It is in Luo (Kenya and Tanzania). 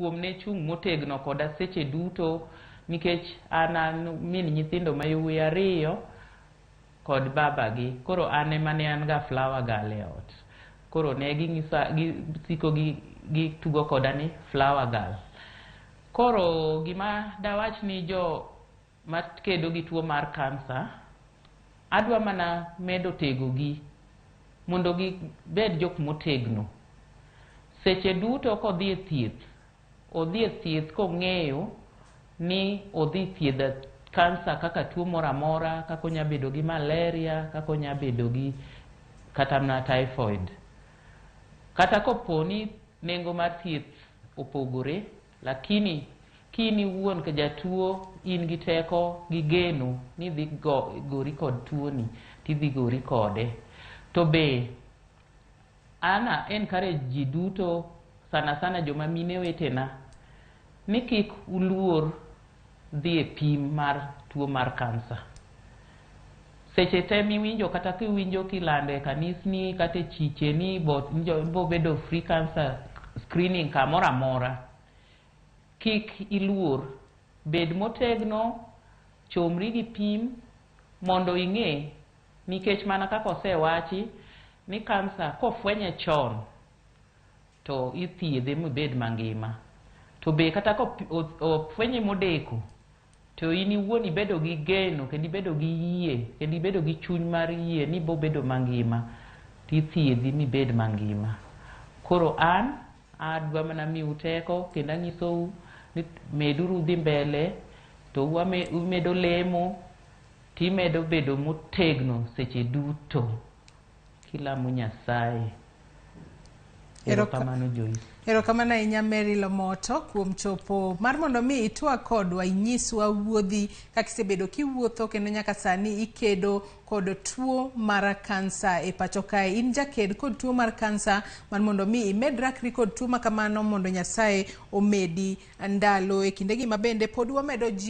kuom ne chung' motegno koda seche duto nikech an min nyithindo ma yawuoyi 2 kod babagi. Koro an ema ne an ga flower girl e ot. Koro ne gisiko gitugo koda ni flower girl. Koro gima dawach ni jo makedo gi tuo mar kansa, adwa mana medo tegogi mondo gibed jok motegno. Seche duto kodhi e thieth kong'eyo ni odhi thiedho kansa kaka tuo mora mora, kaka onya bedo gi malaria, kaka onya bedo gi kata na typhoid. Kata koponi nengo mar thieth opogore, lakini kini wuon ka jatuo in gi teko gi geno ni dhi gori kod tuoni, tidhi gori kode. To be ana encourage ji duto, sana joma mine wetena, ni kik uluor dhi e pim mar tuo mar kansa. Seche te miwinjo kata kiwinjo kilando e kanisni kata e chiche ni bo bedo free cancer screening kamora mora, kik iluor, bed motegno, chomri gi pim mondo ing'e, nikech mana kaka osewachi ni kansa kofwenye chon to ithiedhe mobed mangima. To be kata kofwenye modeko to in iwuon ibedo gi geno kendo ibedo gi yie kendo ibedo gi chuny mar yie ni bo bedo mangima, tithiedhi mibed mangima. Koro an adwa mana miu teko kendo anyisou ni meduru dhi mbele, to umedo lemo, timedo bedo motegno seche duto kilamo Nyasaye. Erokamano Joyce. Erokamano ahinya Merryle Omotto kuom chopo mar mondo mi itwag kodwa, inyiswa wuodhi kaka isebedo kiwuotho kendo nyaka sani ikedo kod tuo mar kansa e pacho kae. In jaked kod tuo mar kansa mar mondo mi imed rakri kod tuo makamano mondo Nyasaye omedi ndalo e kindegi ma bende pod wamedo ji